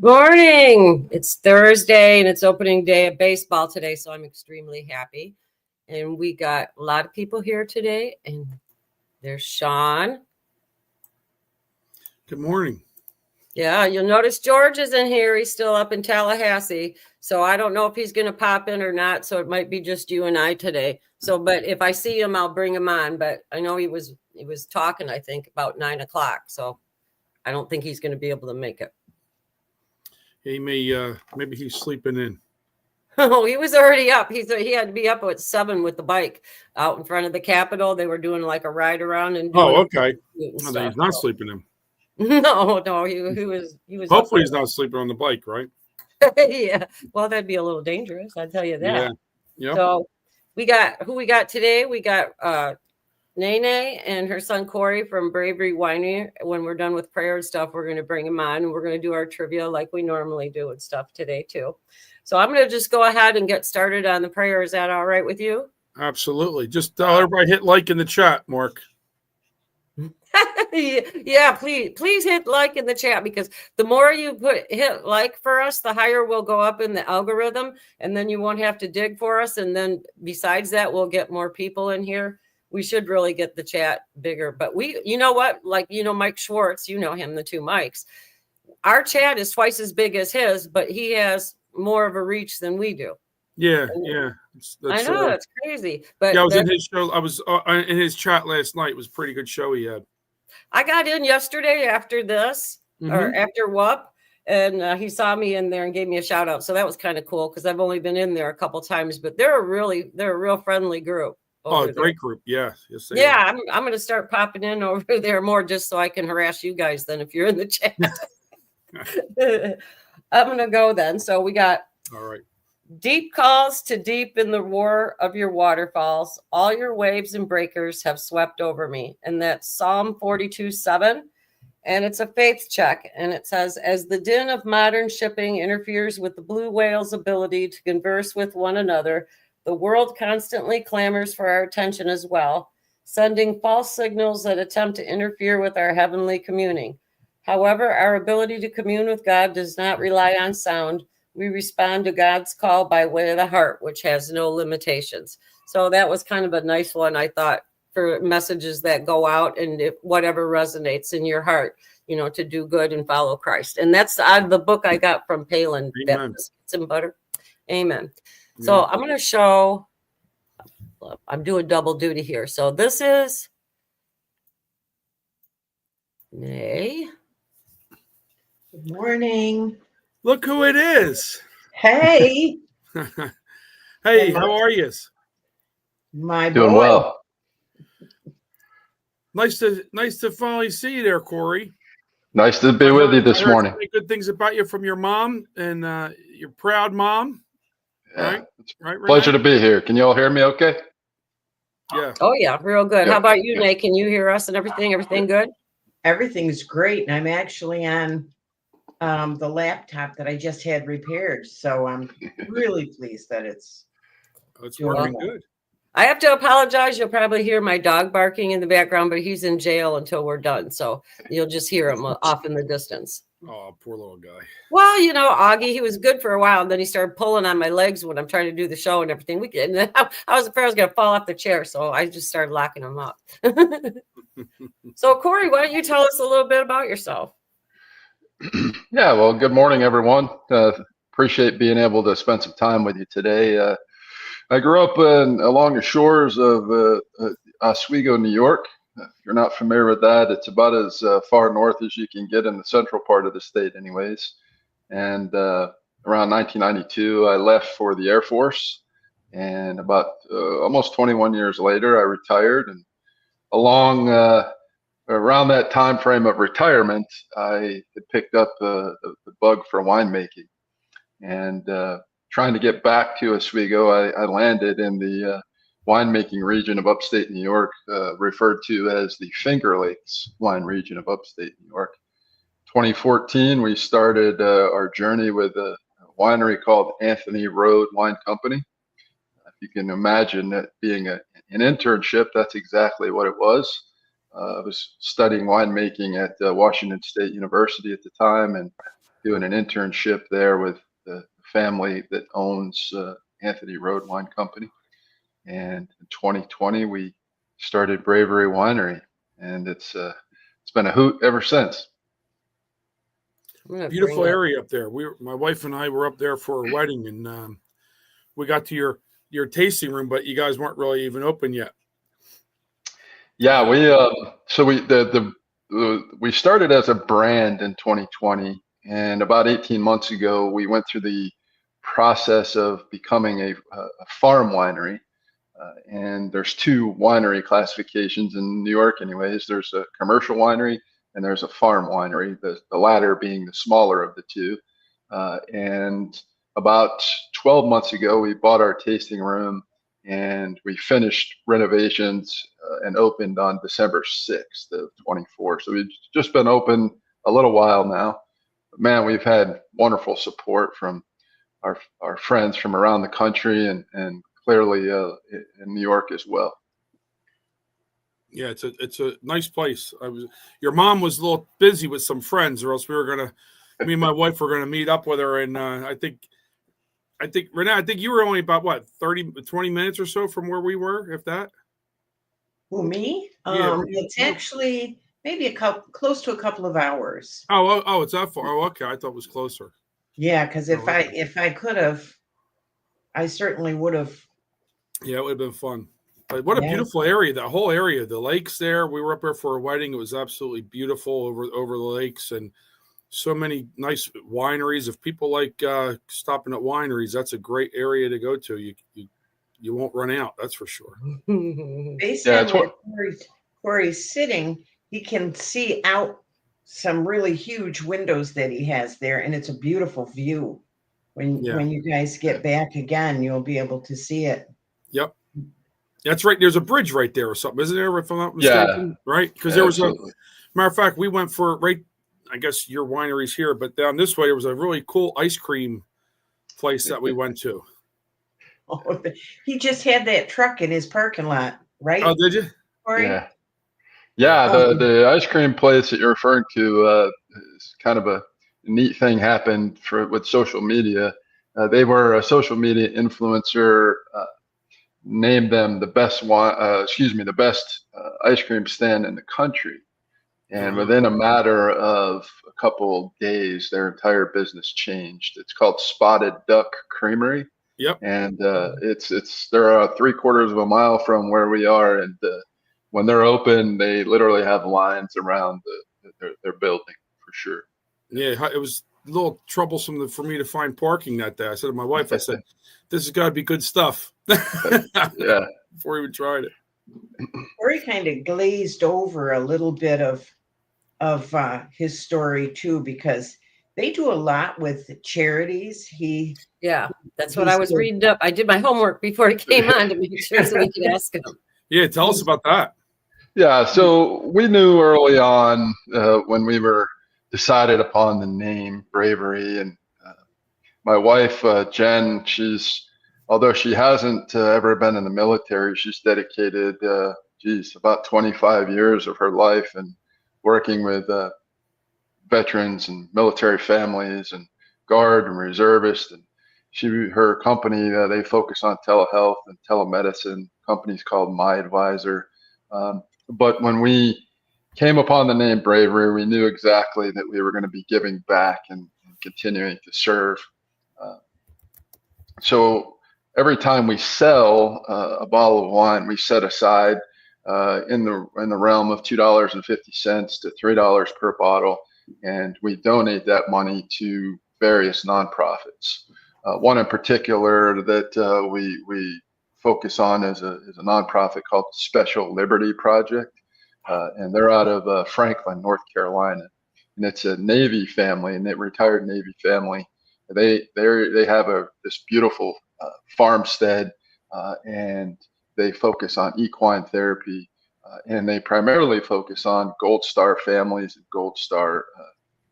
Morning. It's Thursday and it's opening day of baseball today, so I'm extremely happy. And we got a lot of people here today. And there's Sean. Good morning. Yeah, you'll notice George is in here. He's still up in Tallahassee. So I don't know if he's going to pop in or not. So it might be just you and I today. So, but if I see him, I'll bring him on. But I know he was talking, I think, about 9 o'clock. So I don't think he's going to be able to make it. He may, maybe he's sleeping in. Oh, he was already up. He had to be up at 7 with the bike out in front of the Capitol. They were doing like a ride around and doing okay. No, he's not sleeping in. No, he was. Hopefully, he's not sleeping on the bike, right? Yeah. Well, that'd be a little dangerous. I'll tell you that. Yeah. So we got today. We got Rennae and her son Corey from Bravery winery. When we're done with prayer and stuff, we're going to bring them on and we're going to do our trivia like we normally do and stuff today too. So I'm going to just go ahead and get started on the prayer. Is that all right with you? Absolutely. Just tell everybody hit like in the chat, Mark. Yeah, please hit like in the chat, because the more you hit like for us, the higher we'll go up in the algorithm, and then you won't have to dig for us. And then besides that, we'll get more people in here. We should really get the chat bigger. But you know what? Like, Mike Schwartz, you know him, the two Mikes. Our chat is twice as big as his, but he has more of a reach than we do. Yeah. I know, it's crazy. But yeah, I was in his show. I was in his chat last night. It was a pretty good show he had. I got in yesterday after this, or after WUP, and he saw me in there and gave me a shout out. So that was kind of cool, because I've only been in there a couple times, but they're a real friendly group. Great group. Yeah. Yes, yeah, I'm going to start popping in over there more just so I can harass you guys then if you're in the chat. I'm going to go then. So we got all right. Deep calls to deep in the roar of your waterfalls. All your waves and breakers have swept over me. And that's Psalm 42:7. And it's a faith check. And it says, as the din of modern shipping interferes with the blue whale's ability to converse with one another, the world constantly clamors for our attention as well, sending false signals that attempt to interfere with our heavenly communing. However, our ability to commune with God does not rely on sound. We respond to God's call by way of the heart, which has no limitations. So that was kind of a nice one, I thought, for messages that go out and if whatever resonates in your heart, to do good and follow Christ. And that's out of the book I got from Palin, Biscuits and Butter. Amen. Yeah. So I'm going to show, I'm doing double duty here. So this is Rennae. Good morning. Look who it is. Hey. Hey, how are you? My doing boy. Well. Nice to finally see you there, Corey. Nice to be with you this morning. Good things about you from your mom and your proud mom. Yeah. Right. Pleasure to be here. Can you all hear me okay? Yeah. Oh, yeah. Real good. Yep. How about you, Nate? Can you hear us and everything? Everything good? Everything's great. And I'm actually on the laptop that I just had repaired. So I'm really pleased that it's working good. I have to apologize. You'll probably hear my dog barking in the background, but he's in jail until we're done. So you'll just hear him off in the distance. Oh, poor little guy. Well, Augie, he was good for a while, and then he started pulling on my legs when I'm trying to do the show and everything. And then I was afraid I was going to fall off the chair, so I just started locking him up. So, Corey, why don't you tell us a little bit about yourself? Yeah, well, good morning, everyone. Appreciate being able to spend some time with you today. I grew up along the shores of Oswego, New York. If you're not familiar with that, it's about as far north as you can get in the central part of the state anyways. And around 1992, I left for the Air Force. And about almost 21 years later, I retired. And around that time frame of retirement, I had picked up the bug for winemaking. And trying to get back to Oswego, I landed in the winemaking region of upstate New York, referred to as the Finger Lakes wine region of upstate New York. 2014, we started our journey with a winery called Anthony Road Wine Company. If you can imagine that being an internship, that's exactly what it was. I was studying winemaking at Washington State University at the time and doing an internship there with the family that owns Anthony Road Wine Company. And in 2020, we started Bravery Winery, and it's been a hoot ever since. I'm gonna Beautiful bring up- area up there. My wife and I were up there for a wedding, and we got to your tasting room, but you guys weren't really even open yet. Yeah, we started as a brand in 2020, and about 18 months ago, we went through the process of becoming a farm winery. And there's two winery classifications in New York, anyways. There's a commercial winery and there's a farm winery, the latter being the smaller of the two. And about 12 months ago, we bought our tasting room and we finished renovations and opened on December 6th of 24. So we've just been open a little while now. Man, we've had wonderful support from our friends from around the country and clearly in New York as well. Yeah, it's a nice place. Your mom was a little busy with some friends, or else me and my wife were gonna meet up with her. And I think Rennae, I think you were only about what 20 minutes or so from where we were, if that. Who, me? Yeah. It's actually maybe close to a couple of hours. Oh, it's that far. Oh, okay. I thought it was closer. Yeah, because Oh, okay. if I could have, I certainly would have. Yeah, it would have been fun. But what a Yeah. beautiful area! That whole area, the lakes there. We were up there for a wedding. It was absolutely beautiful over the lakes, and so many nice wineries. If people like stopping at wineries, that's a great area to go to. You won't run out. That's for sure. Based Yeah, on it's where Corey's sitting, he can see out some really huge windows that he has there, and it's a beautiful view. When you guys get back again, you'll be able to see it. Yep. That's right. There's a bridge right there or something, isn't there? If I'm not mistaken, Yeah. right? Because there was Absolutely. matter of fact, we went for I guess your winery's here, but down this way there was a really cool ice cream place that we went to. Oh, he just had that truck in his parking lot, right? Oh, did you? Corey? Yeah. Oh. The ice cream place that you're referring to is kind of a neat thing happened with social media. They were a social media influencer. Named them the best the best ice cream stand in the country. And within a matter of a couple days, their entire business changed. It's called Spotted Duck Creamery. Yep. And they're 3/4 of a mile from where we are. And when they're open, they literally have lines around their building for sure. Yeah, it was a little troublesome for me to find parking that day. I said to my wife, I said, "This has got to be good stuff." Yeah. Before we even tried it. Corey kind of glazed over a little bit of his story too, because they do a lot with charities. Yeah, that's what I was reading up. I did my homework before he came on to make sure that we could ask him. Yeah, tell us about that. Yeah, so we knew early on when we were decided upon the name Bravery, and my wife Jen, although she hasn't ever been in the military, she's dedicated about 25 years of her life and working with veterans and military families and guard and reservists. And her company, they focus on telehealth and telemedicine. Company's called My Advisor. But when we came upon the name Bravery, we knew exactly that we were going to be giving back and continuing to serve. So every time we sell a bottle of wine, we set aside in the realm of $2.50 to $3 per bottle, and we donate that money to various nonprofits. One in particular that we focus on is a nonprofit called the Special Liberty Project, and they're out of Franklin, North Carolina, and it's a Navy family, and a retired Navy family. They have this beautiful farmstead, and they focus on equine therapy, and they primarily focus on Gold Star families and Gold Star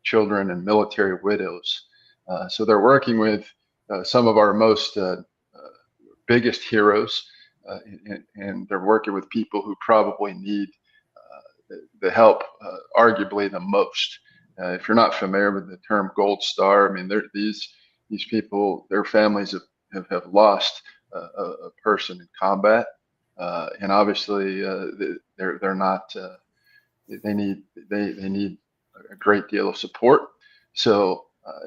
children and military widows. So they're working with some of our most biggest heroes, and they're working with people who probably need the help arguably the most. If you're not familiar with the term Gold Star, I mean, these people, their families have lost a person in combat, and obviously they're not. They need a great deal of support. So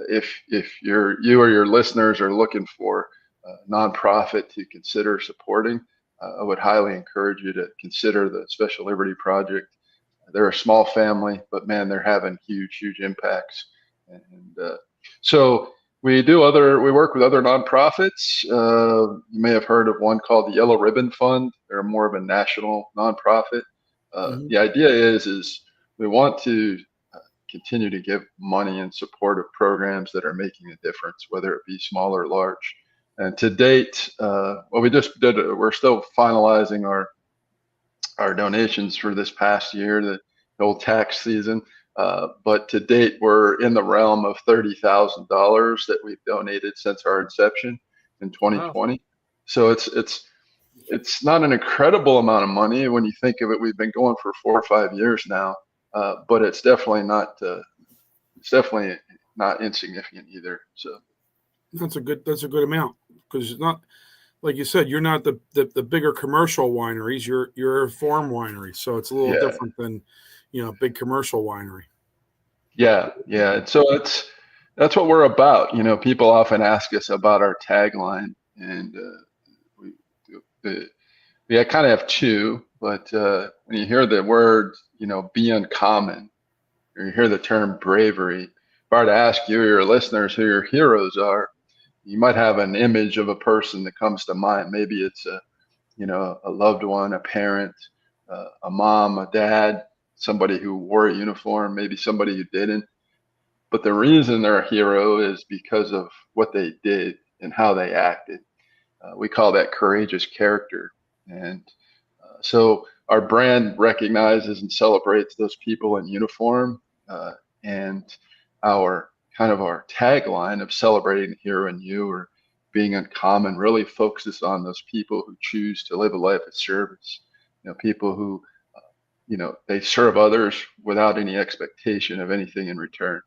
if you or your listeners are looking for a nonprofit to consider supporting, I would highly encourage you to consider the Special Liberty Project. They're a small family, but man, they're having huge impacts. And so we work with other nonprofits. You may have heard of one called the Yellow Ribbon Fund. They're more of a national nonprofit. The idea is we want to continue to give money in support of programs that are making a difference, whether it be small or large. And to date, we're still finalizing our donations for this past year, the old tax season. But to date, we're in the realm of $30,000 that we've donated since our inception in 2020. Wow. So it's not an incredible amount of money when you think of it. We've been going for 4 or 5 years now, but it's definitely not insignificant either. So that's a good amount, because it's not, like you said, you're not the bigger commercial wineries. You're a farm winery, so it's a little different than big commercial winery. Yeah. And so that's what we're about. People often ask us about our tagline, and we kind of have two, but when you hear the word, be uncommon, or you hear the term bravery, if I were to ask you or your listeners who your heroes are, you might have an image of a person that comes to mind. Maybe it's a loved one, a parent, a mom, a dad, somebody who wore a uniform, maybe somebody who didn't. But the reason they're a hero is because of what they did and how they acted. We call that courageous character. And so our brand recognizes and celebrates those people in uniform, and our tagline of celebrating the hero in you, or being uncommon, really focuses on those people who choose to live a life of service. People who, they serve others without any expectation of anything in return.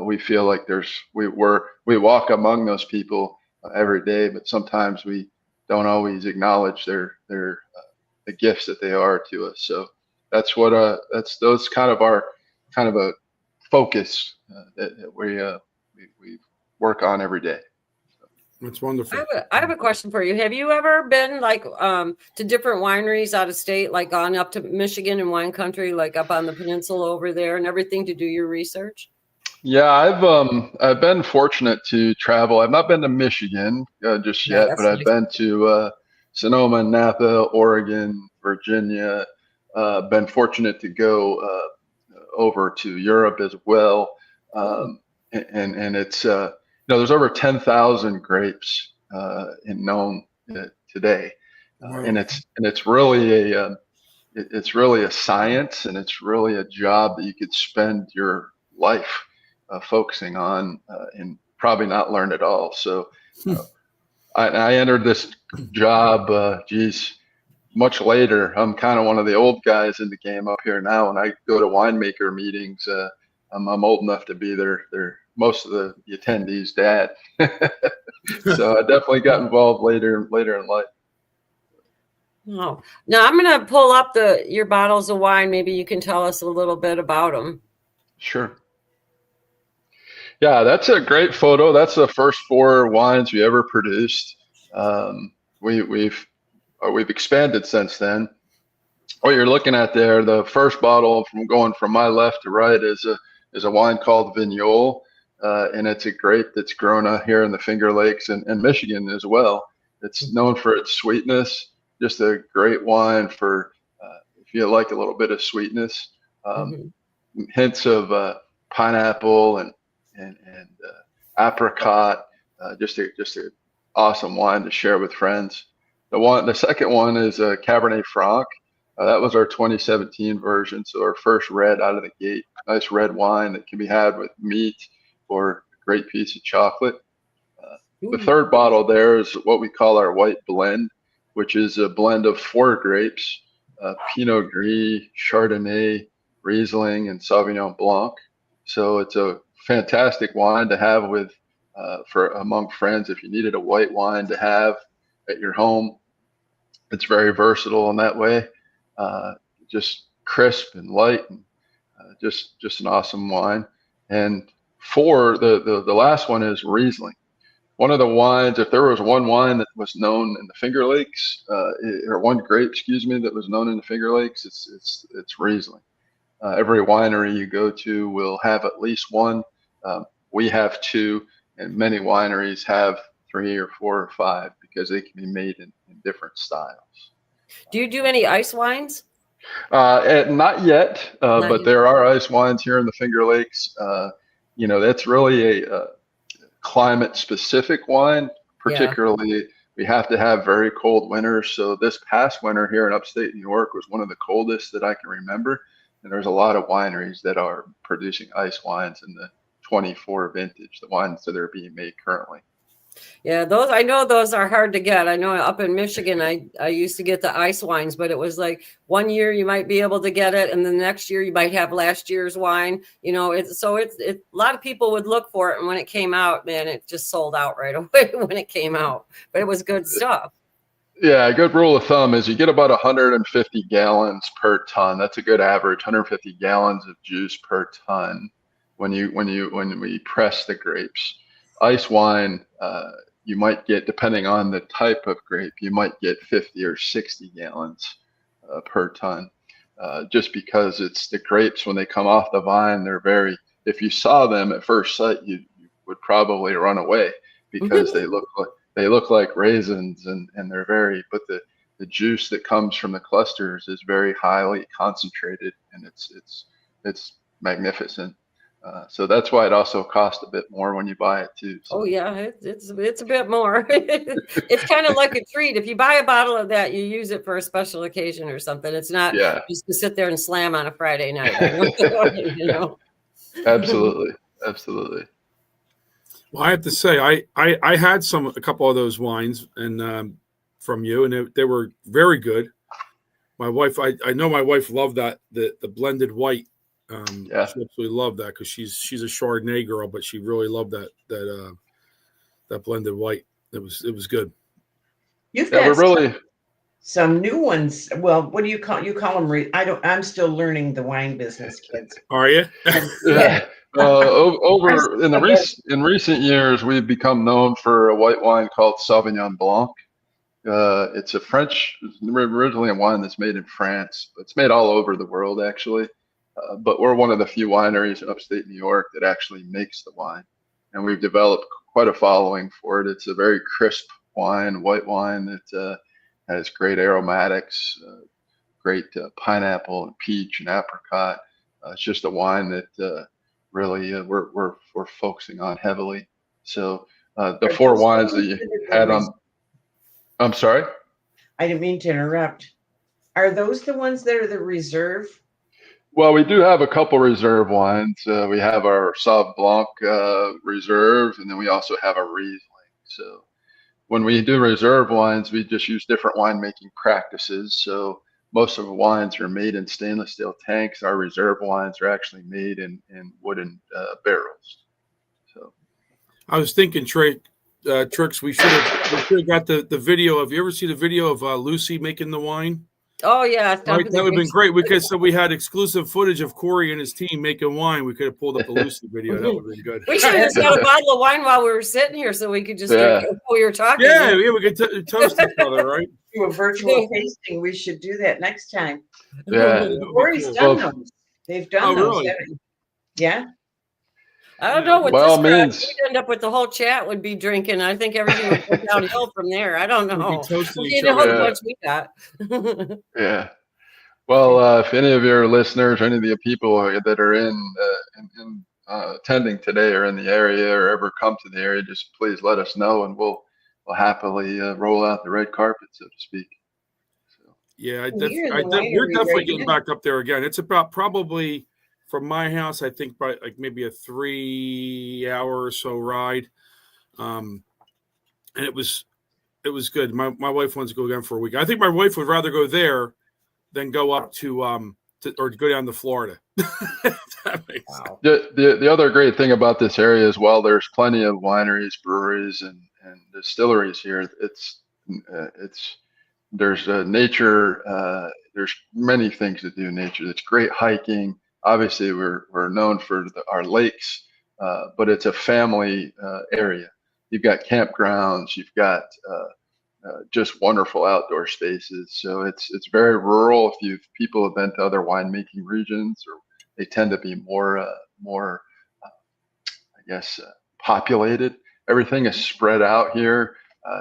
We feel like we walk among those people every day, but sometimes we don't always acknowledge the gifts that they are to us. So that's those kind of a focus that we work on every day. That's wonderful. I have a question for you. Have you ever been to different wineries out of state, like gone up to Michigan and wine country, like up on the peninsula over there and everything, to do your research? Yeah, I've been fortunate to travel. I've not been to Michigan just yet, but I've been to Sonoma, Napa, Oregon, Virginia. Been fortunate to go over to Europe as well, and it's there's over 10,000 grapes known today, and it's really a science, and it's really a job that you could spend your life focusing on and probably not learn it all. So I entered this job, much later. I'm kind of one of the old guys in the game up here now. When I go to winemaker meetings, I'm old enough to be most of the attendees' dad. So I definitely got involved later in life. Oh, now I'm going to pull up your bottles of wine. Maybe you can tell us a little bit about them. Sure. Yeah, that's a great photo. That's the first 4 wines we ever produced. We've expanded since then. What you're looking at there, the first bottle from my left to right, is a wine called Vignoles, and it's a grape that's grown out here in the Finger Lakes and Michigan as well. It's known for its sweetness. Just a great wine for if you like a little bit of sweetness, hints of pineapple and apricot. Just a awesome wine to share with friends. The second one is a Cabernet Franc. That was our 2017 version, so our first red out of the gate. Nice red wine that can be had with meat or a great piece of chocolate. The third bottle there is what we call our white blend, which is a blend of 4 grapes: Pinot Gris, Chardonnay, Riesling, and Sauvignon Blanc. So it's a fantastic wine to have with for among friends. If you needed a white wine to have at your home, it's very versatile in that way. Just crisp and light, and just an awesome wine. And for the last one is Riesling. One of the wines, if there was one wine that was known in the Finger Lakes, or one grape, excuse me, that was known in the Finger Lakes, it's Riesling. Every winery you go to will have at least one. We have two, and many wineries have 3 or 4 or 5 because they can be made in different styles. Do you do any ice wines? Not yet, Not but yet. there are ice wines here in the Finger Lakes. That's really a climate-specific wine. Particularly, we have to have very cold winters. So this past winter here in upstate New York was one of the coldest that I can remember. And there's a lot of wineries that are producing ice wines in the 24 vintage, the wines that are being made currently. Yeah, I know those are hard to get. I know up in Michigan, I used to get the ice wines, but it was like one year you might be able to get it, and the next year you might have last year's wine. It's a lot of people would look for it, and when it came out, man, it just sold out right away when it came out. But it was good stuff. Yeah, a good rule of thumb is you get about 150 gallons per ton. That's a good average, 150 gallons of juice per ton when we press the grapes. Ice wine, you might get, depending on the type of grape, you might get 50 or 60 gallons per ton. Just because it's the grapes, when they come off the vine, if you saw them at first sight, you would probably run away because they look like raisins, and but the juice that comes from the clusters is very highly concentrated, and it's magnificent. So that's why it also costs a bit more when you buy it too. So. Oh yeah, it's a bit more. It's kind of like a treat. If you buy a bottle of that, you use it for a special occasion or something. It's not just to sit there and slam on a Friday night. Absolutely. Well, I have to say, I had a couple of those wines and from you, and they were very good. My wife, I know my wife loved the blended white. She absolutely loved that because she's a Chardonnay girl, but she really loved that blended white. It was good. You've got some new ones. Well, what do you call them? I'm still learning the wine business, kids. Are you? Yeah. In recent years, we've become known for a white wine called Sauvignon Blanc. It's originally a wine that's made in France, but it's made all over the world actually. But we're one of the few wineries in upstate New York that actually makes the wine, and we've developed quite a following for it. It's a very crisp wine, white wine that has great aromatics, great pineapple and peach and apricot. It's just a wine that really we're focusing on heavily. So the 4 wines that you had on. I'm sorry? I didn't mean to interrupt. Are those the ones that are the reserve? Well, we do have a couple reserve wines. We have our Sauv Blanc reserve, and then we also have a Riesling. So when we do reserve wines, we just use different winemaking practices. So most of the wines are made in stainless steel tanks. Our reserve wines are actually made in wooden barrels. So I was thinking, Tricks, we should have got the video. Have you ever seen the video of Lucy making the wine? Oh yeah, right, that would have been great. We had exclusive footage of Corey and his team making wine. We could have pulled up the Lucy video. That would have been good. We should have just got a bottle of wine while we were sitting here, so we could just drink it while we were talking. Yeah, we could toast each other, right? Do a virtual tasting. We should do that next time. Yeah, Corey's done those. They've done those. Really? Yeah. I don't know what we'd end up with. The whole chat would be drinking. I think everything would go downhill from there. I don't know. You know how much we got. Yeah. Well, if any of your listeners, any of the people that are in attending today or in the area or ever come to the area, just please let us know, and we'll happily roll out the red carpet, so to speak. So. Yeah, we're definitely getting back up there again. It's about probably from my house, I think by like maybe a 3-hour or so ride, and it was good. My wife wants to go again for a week. I think my wife would rather go there than go up to or to go down to Florida. Wow. The other great thing about this area as well, there's plenty of wineries, breweries, and distilleries here. It's there's nature. There's many things to do in nature. It's great hiking. Obviously, we're known for our lakes, but it's a family area. You've got campgrounds. You've got just wonderful outdoor spaces. So it's very rural. If people have been to other winemaking regions, or they tend to be more I guess populated. Everything is spread out here.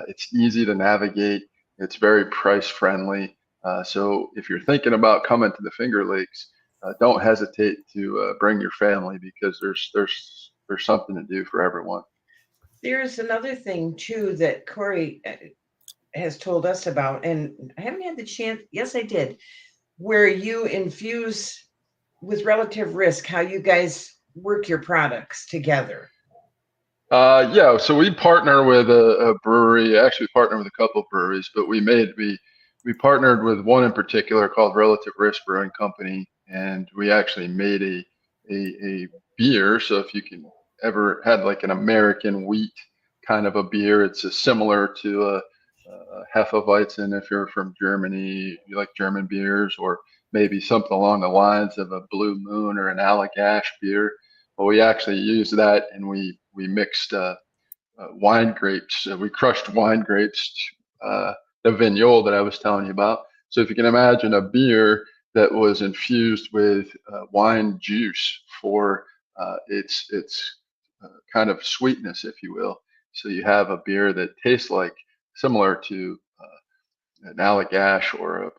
It's easy to navigate. It's very price friendly. So if you're thinking about coming to the Finger Lakes, don't hesitate to bring your family, because there's something to do for everyone. There's another thing too that Corey has told us about, and I haven't had the chance. Yes, I did. Where you infuse with relative risk, how you guys work your products together. Yeah, so we partner with a brewery. Actually, partner with a couple of breweries, but we partnered with one in particular called Relative Risk Brewing Company, and we actually made a beer. So if you can ever had like an American wheat kind of a beer, it's similar to a Hefeweizen if you're from Germany, you like German beers, or maybe something along the lines of a Blue Moon or an Allagash beer. Well, we actually used that, and we mixed wine grapes. We crushed wine grapes, the Vignoles that I was telling you about. So if you can imagine a beer that was infused with wine juice for its kind of sweetness, if you will. So you have a beer that tastes like similar to an Allagash or a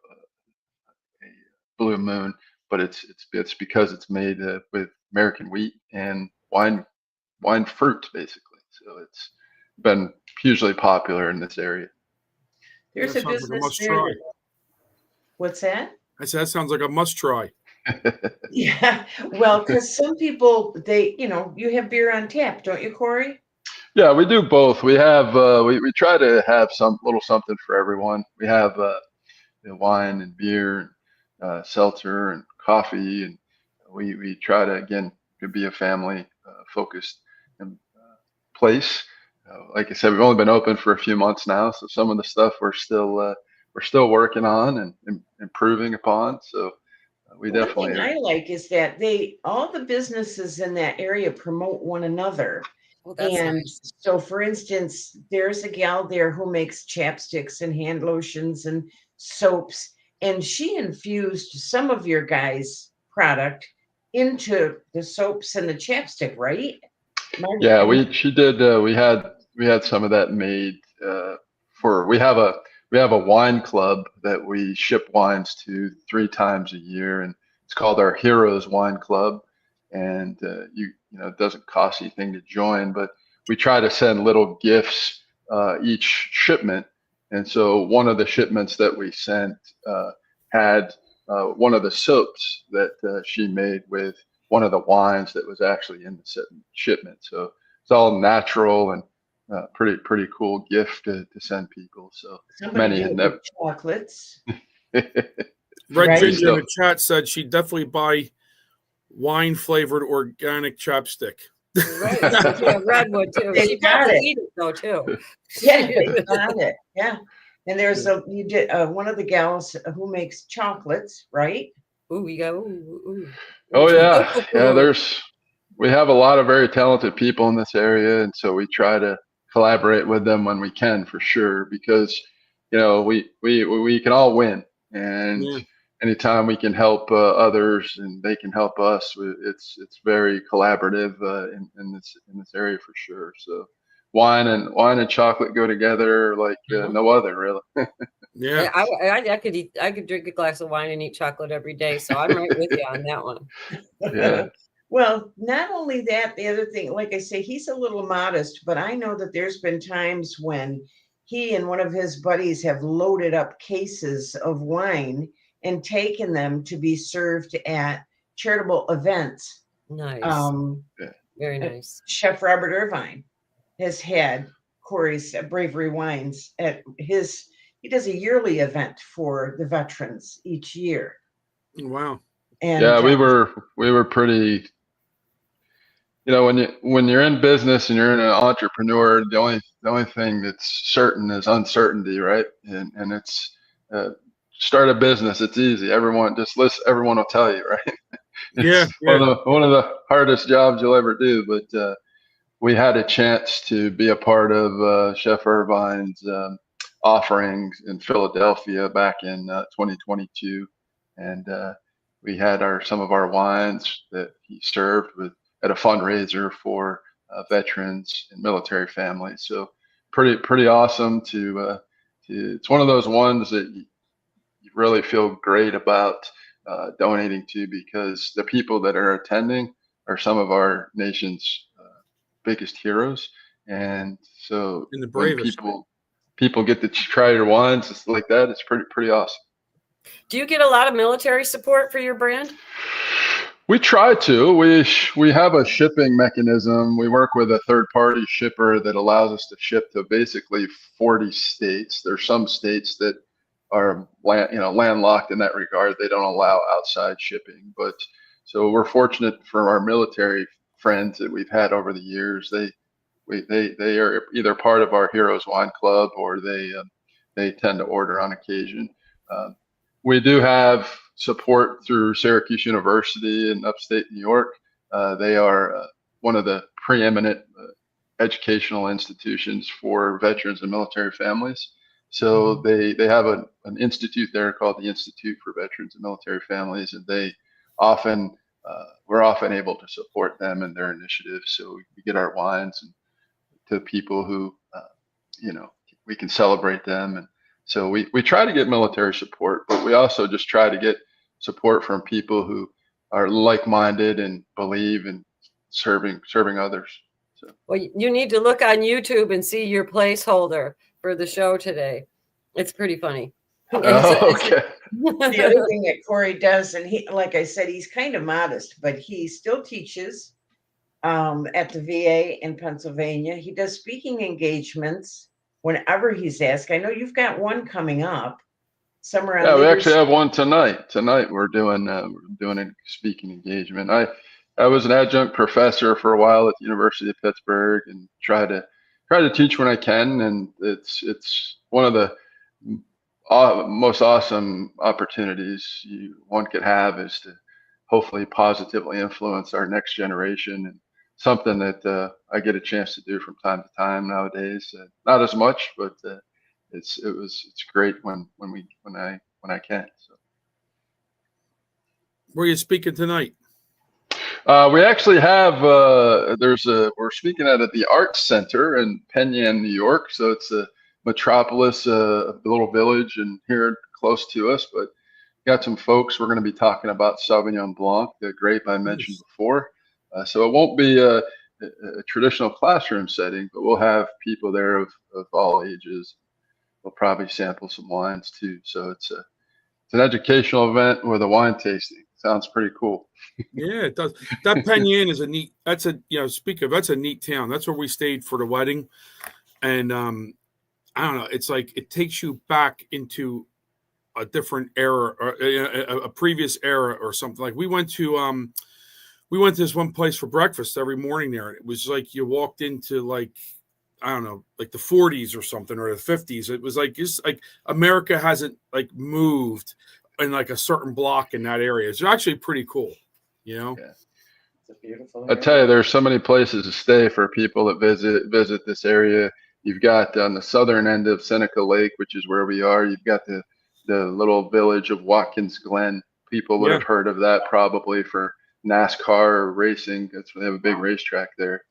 Blue Moon, but it's because it's made with American wheat and wine fruit, basically. So it's been hugely popular in this area. There's That a sounds like a business must there. try. What's that? I said that sounds like a must try. Yeah, well, because some people, you have beer on tap, don't you, Corey? Yeah, we do both. We have we try to have some little something for everyone. We have wine and beer, seltzer and coffee, and we try to, again, to be a family focused place. Like I said, we've only been open for a few months now, so some of the stuff we're still working on and improving upon. So we One definitely thing I like is that all the businesses in that area promote one another. Well, that's And nice. so, for instance, there's a gal there who makes chapsticks and hand lotions and soaps, and she infused some of your guys' product into the soaps and the chapstick, right? Yeah, she did. We had some of that made for. We have a wine club that we ship wines to 3 times a year, and it's called our Heroes Wine Club. And it doesn't cost anything to join, but we try to send little gifts each shipment. And so one of the shipments that we sent had one of the soaps that she made with one of the wines that was actually in the shipment. So it's all natural and pretty cool gift to send people. So Somebody many had never. Chocolates. Red Right? Ginger in the chat said she'd definitely buy wine flavored organic chapstick. Right. Yeah, Redwood too. They She got probably it. eat it though too. Yeah, they got it. Yeah. And there's you did one of the gals who makes chocolates, right? Ooh, you go. Ooh. Oh yeah. We have a lot of very talented people in this area, and so we try to collaborate with them when we can, for sure, because we can all win, and anytime we can help others and they can help us, it's very collaborative in this area for sure. So wine and chocolate go together like no other, really. Yeah, I could drink a glass of wine and eat chocolate every day, so I'm right with you on that one. Yeah. Well, not only that, the other thing, like I say, he's a little modest, but I know that there's been times when he and one of his buddies have loaded up cases of wine and taken them to be served at charitable events. Nice. Very nice. Chef Robert Irvine has had Corey's Bravery Wines at he does a yearly event for the veterans each year. wow. And Yeah, we were pretty, when you're in business and you're an entrepreneur, the only thing that's certain is uncertainty, right? And it's start a business. It's easy. Everyone just listen. Everyone will tell you, right? Yeah, It's yeah. one of the hardest jobs you'll ever do. But we had a chance to be a part of Chef Irvine's offerings in Philadelphia back in 2022, and we had some of our wines that he served at a fundraiser for veterans and military families. So pretty awesome it's one of those ones that you really feel great about donating to, because the people that are attending are some of our nation's biggest heroes. And so And the when bravest. people get to try your wines, it's like that. It's pretty awesome. Do you get a lot of military support for your brand? We try to. We have a shipping mechanism. We work with a third party shipper that allows us to ship to basically 40 states. There's some states that are landlocked in that regard. They don't allow outside shipping. But so we're fortunate for our military friends that we've had over the years. They are either part of our Heroes Wine Club, or they tend to order on occasion. We do have support through Syracuse University in upstate New York. They are one of the preeminent educational institutions for veterans and military families. So they have an institute there called the Institute for Veterans and Military Families, and we're often able to support them in their initiatives. So we get our wines to people who we can celebrate them. And so we try to get military support, but we also just try to get support from people who are like-minded and believe in serving others. So. Well, you need to look on YouTube and see your placeholder for the show today. It's pretty funny. Okay. The other thing that Corey does, and he, like I said, he's kind of modest, but he still teaches at the VA in Pennsylvania. He does speaking engagements whenever he's asked. I know you've got one coming up somewhere. Yeah, we actually have one tonight. Tonight we're doing a speaking engagement. I was an adjunct professor for a while at the University of Pittsburgh, and try to teach when I can. And it's one of the most awesome opportunities one could have, is to hopefully positively influence our next generation, and something that I get a chance to do from time to time nowadays. Not as much, but it's great when I can. So. Where are you speaking tonight? We actually have we're speaking at the Arts Center in Penn Yan, New York. So it's a metropolis, a little village, and here close to us. But got some folks. We're going to be talking about Sauvignon Blanc, the grape I mentioned before. So it won't be a traditional classroom setting, but we'll have people there of all ages. We'll probably sample some wines too. So it's an educational event with a wine tasting. Sounds pretty cool. Yeah, it does. That Penn Yan is that's a neat town. That's where we stayed for the wedding. And I don't know, it's like it takes you back into a different era, or a previous era or something. Like we went to this one place for breakfast every morning there. And it was like you walked into, like, I don't know, like the 40s or something, or the 50s. It was like, just like America hasn't like moved in like a certain block in that area. It's actually pretty cool, Yeah. It's a beautiful area. I tell you, there's so many places to stay for people that visit this area. You've got on the southern end of Seneca Lake, which is where we are. You've got the little village of Watkins Glen. People would have heard of that probably for NASCAR or racing. That's where they have a big racetrack there.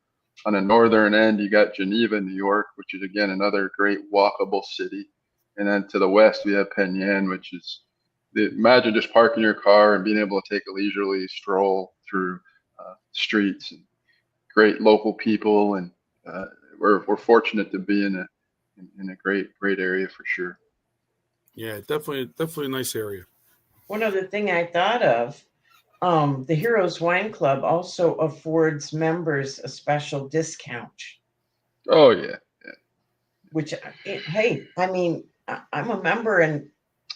On the northern end, you got Geneva, New York, which is again another great walkable city. And then to the west, we have Penn Yan, which is, imagine just parking your car and being able to take a leisurely stroll through streets, and great local people. And we're fortunate to be in a great area for sure. Yeah, definitely a nice area. One other thing I thought of, the Heroes Wine Club also affords members a special discount. Oh yeah. Which, hey, I mean, I'm a member, and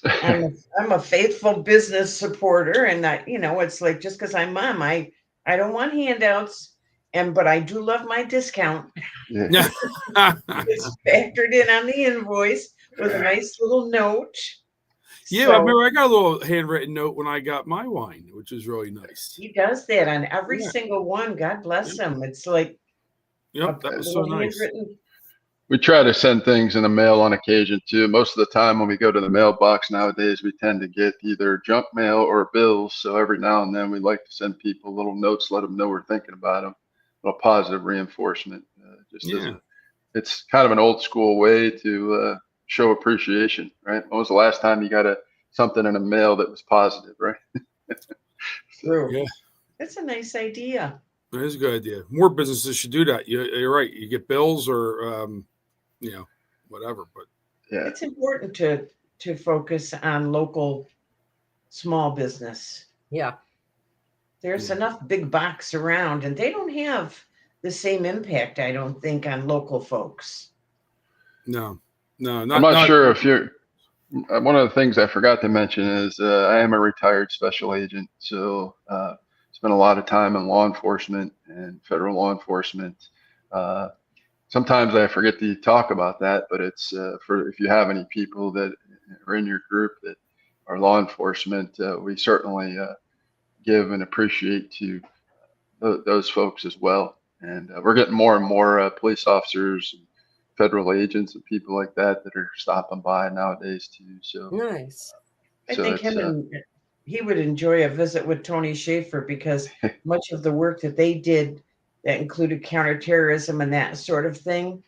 I'm a faithful business supporter, and that, it's like, just because I'm mom, I don't want handouts, but I do love my discount. Yeah. It's factored in on the invoice with a nice little note. Yeah, I So remember I got a little handwritten note when I got my wine, which was really nice. he does that on every Yeah. single one. God bless Yep. him. It's like a Yep, that was so little nice. handwritten. We try to send things in the mail on occasion too. Most of the time when we go to the mailbox nowadays, we tend to get either junk mail or bills. So every now and then we like to send people little notes, let them know we're thinking about them, a little positive reinforcement. Yeah. It's kind of an old school way to show appreciation, right? When was the last time you got something in the mail that was positive, right? True. Yeah. That's a nice idea. That is a good idea. More businesses should do that. You're right. You get bills or whatever. But Yeah. It's important to focus on local small business. Yeah. There's enough big box around, and they don't have the same impact, I don't think, on local folks. no, I'm not sure if you're. One of the things I forgot to mention is I am a retired special agent, so spent a lot of time in law enforcement and federal law enforcement. Sometimes I forget to talk about that, but it's for if you have any people that are in your group that are law enforcement, we certainly give and appreciate to those folks as well. And we're getting more and more police officers, and federal agents, and people like that that are stopping by nowadays too. So, Nice. I so think it's he would enjoy a visit with Tony Schaefer, because much of the work that they did that included counterterrorism and that sort of thing,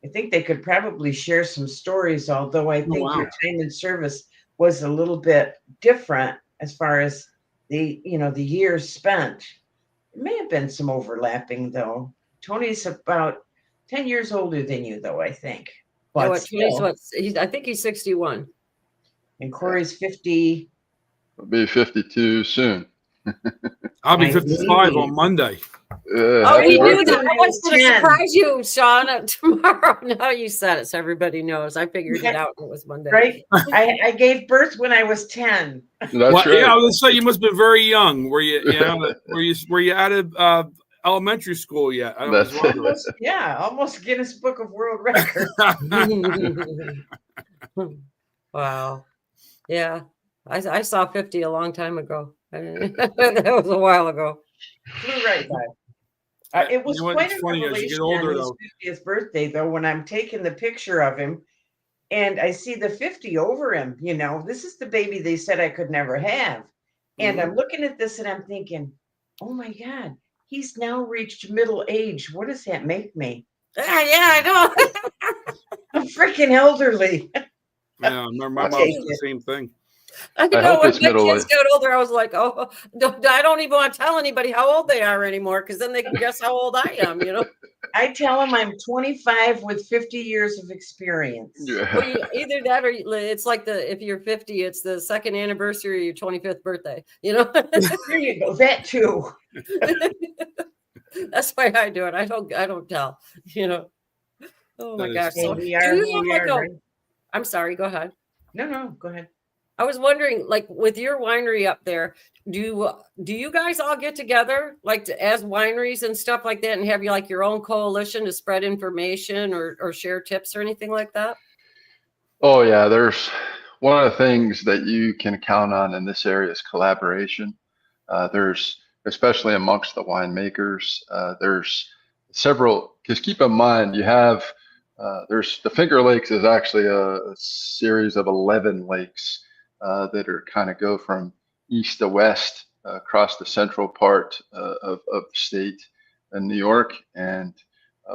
I think they could probably share some stories, although I Oh, think wow. your time in service was a little bit different as far as the years spent. There may have been some overlapping, though. Tony's about 10 years older than you, though, I think. Yeah, But what Tony's still, I think he's 61. and Corey's 50. I'll be 52 soon. I'll be I 55 believe. on Monday. Oh, Happy he knew birthday. that. I was going to 10. surprise you, Sean, tomorrow. Now you said it, so everybody knows. I figured it out. It was Monday. Right? I gave birth when I was 10. That's Well, right. yeah, I was gonna say you must have been very young. Were you out of elementary school yet? I was wondering. Almost Guinness Book of World Records. Wow. Yeah. I saw 50 a long time ago. That was a while ago. Flew right by. It was quite It's a funny as you revelation get older, on his though. 50th birthday, though, when I'm taking the picture of him and I see the 50 over him. This is the baby they said I could never have. And I'm looking at this and I'm thinking, oh my God, he's now reached middle age. What does that make me? Yeah, I know. I'm freaking elderly. Yeah, my mom Take said the it. same thing. I I know hope when it's my middle kids age. got older, I was like, oh, I don't even want to tell anybody how old they are anymore, because then they can guess how old I am, I tell them I'm 25 with 50 years of experience. Well, either that or it's like if you're 50, it's the second anniversary of your 25th birthday, There you go. That too. That's why I do it. I don't tell, Oh my gosh. So we do are you who we have are, like right? I'm sorry, go ahead. No, go ahead. I was wondering, like with your winery up there, do you guys all get together like as wineries and stuff like that, and have you like your own coalition to spread information or share tips or anything like that? Oh yeah, there's one of the things that you can count on in this area is collaboration. There's especially amongst the winemakers. There's several. Because keep in mind, you have there's the Finger Lakes is actually a series of 11 lakes that are kind of go from east to west across the central part of the state in New York, and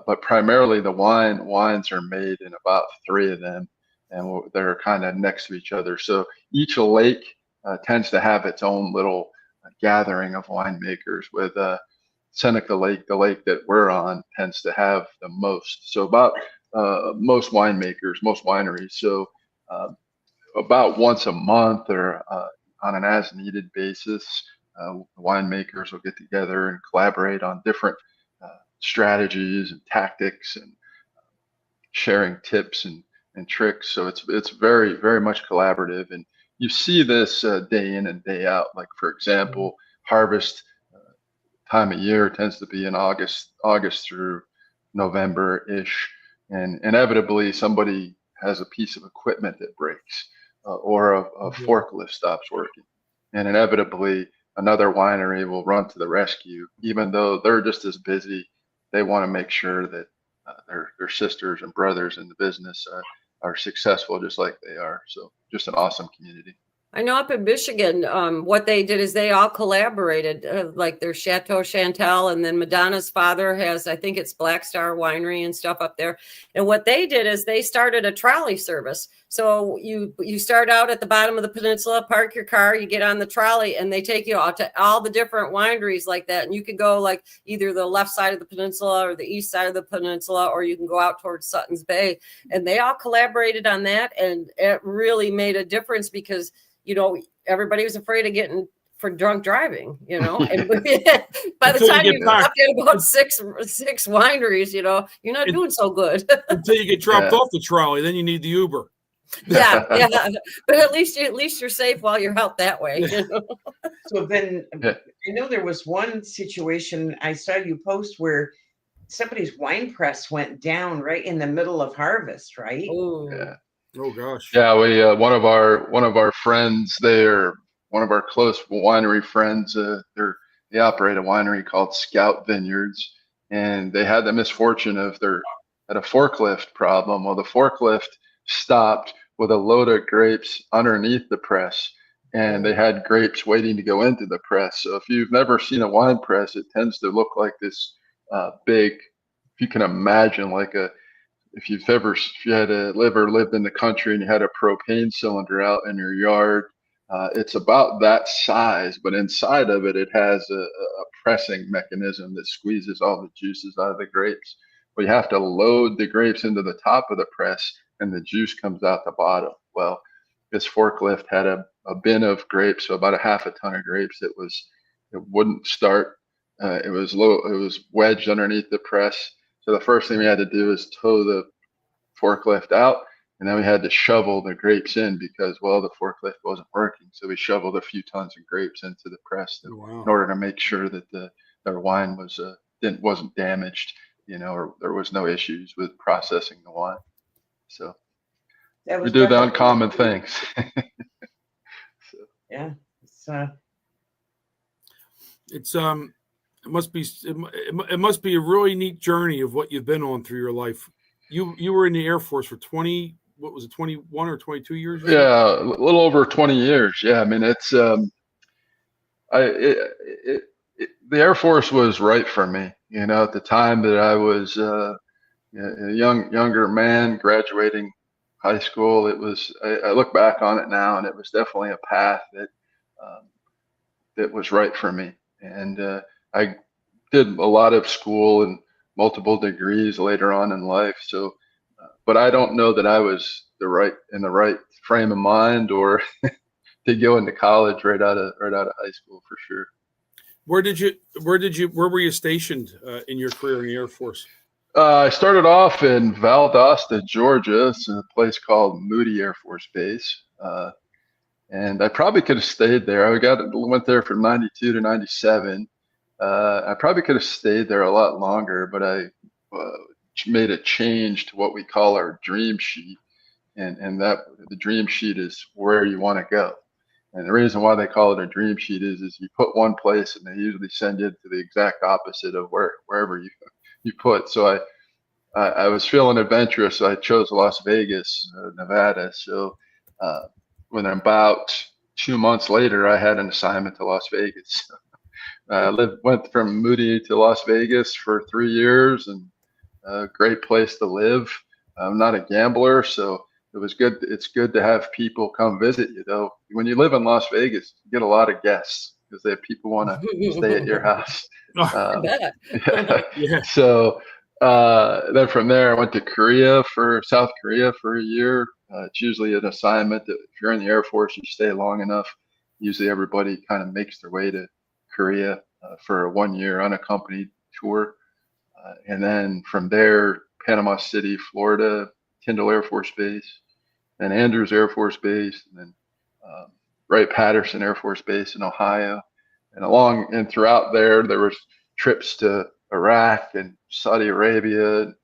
but primarily the wines are made in about 3 of them, and they're kind of next to each other. So each lake tends to have its own little gathering of winemakers. With Seneca Lake, the lake that we're on, tends to have the most. So about most winemakers, most wineries. So about once a month or on an as-needed basis, winemakers will get together and collaborate on different strategies and tactics and sharing tips and tricks. So it's very, very much collaborative. And you see this day in and day out. Like, for example, harvest time of year tends to be in August through November-ish. And inevitably somebody has a piece of equipment that breaks or a forklift stops working. And inevitably another winery will run to the rescue, even though they're just as busy. They want to make sure that their sisters and brothers in the business are successful just like they are. So just an awesome community. I know up in Michigan, what they did is they all collaborated, like their Chateau Chantal, and then Madonna's father has, I think it's Black Star Winery and stuff up there. And what they did is they started a trolley service. So you start out at the bottom of the peninsula, park your car, you get on the trolley, and they take you out to all the different wineries like that. And you can go like either the left side of the peninsula or the east side of the peninsula, or you can go out towards Sutton's Bay. And they all collaborated on that, and it really made a difference because everybody was afraid of getting for drunk driving, and by the time you get about six wineries, you're not doing so good. Until you get dropped off the trolley, then you need the Uber. Yeah. But at least you're safe while you're out that way. So then I know there was one situation I saw you post where somebody's wine press went down right in the middle of harvest, right? Ooh. Yeah. Oh gosh. Yeah, we one of our friends there, one of our close winery friends, they operate a winery called Scout Vineyards, and they had the misfortune of had a forklift problem. Well, the forklift stopped with a load of grapes underneath the press, and they had grapes waiting to go into the press. So if you've never seen a wine press, it tends to look like this big, if you can imagine, like if you had lived in the country and you had a propane cylinder out in your yard, it's about that size, but inside of it, it has a pressing mechanism that squeezes all the juices out of the grapes. But you have to load the grapes into the top of the press and the juice comes out the bottom. Well, this forklift had a bin of grapes, so about a half a ton of grapes. It wouldn't start. It was wedged underneath the press. So the first thing we had to do is tow the forklift out, and then we had to shovel the grapes in because, well, the forklift wasn't working. So we shoveled a few tons of grapes into the press in order to make sure that their wine wasn't damaged, or there was no issues with processing the wine. So we do the uncommon things. Yeah, it must be a really neat journey of what you've been on through your life. You were in the Air Force for 21 or 22 years? Yeah, a little over 20 years. Yeah, I mean, it's the Air Force was right for me. At the time that I was a younger man graduating high school, I look back on it now, and it was definitely a path that was right for me. And I did a lot of school and multiple degrees later on in life. So, but I don't know that I was in the right frame of mind or to go into college right out of high school for sure. Where were you stationed in your career in the Air Force? I started off in Valdosta, Georgia. It's a place called Moody Air Force Base. And I probably could have stayed there. Went there from 92 to 97. I probably could have stayed there a lot longer, but I made a change to what we call our dream sheet. And that the dream sheet is where you want to go. And the reason why they call it a dream sheet is you put one place and they usually send you to the exact opposite of wherever you put. So I was feeling adventurous, so I chose Las Vegas, Nevada. So when about 2 months later, I had an assignment to Las Vegas. Went from Moody to Las Vegas for 3 years, and a great place to live. I'm not a gambler, so it was good. It's good to have people come visit you, though. When you live in Las Vegas, you get a lot of guests because they have people want to stay at your house. Yeah. So then from there, I went to South Korea for a year. It's usually an assignment that if you're in the Air Force, you stay long enough. Usually everybody kind of makes their way to Korea for a 1 year unaccompanied tour. And then from there, Panama City, Florida, Tyndall Air Force Base, then Andrews Air Force Base, and then Wright-Patterson Air Force Base in Ohio. And throughout there was trips to Iraq and Saudi Arabia, and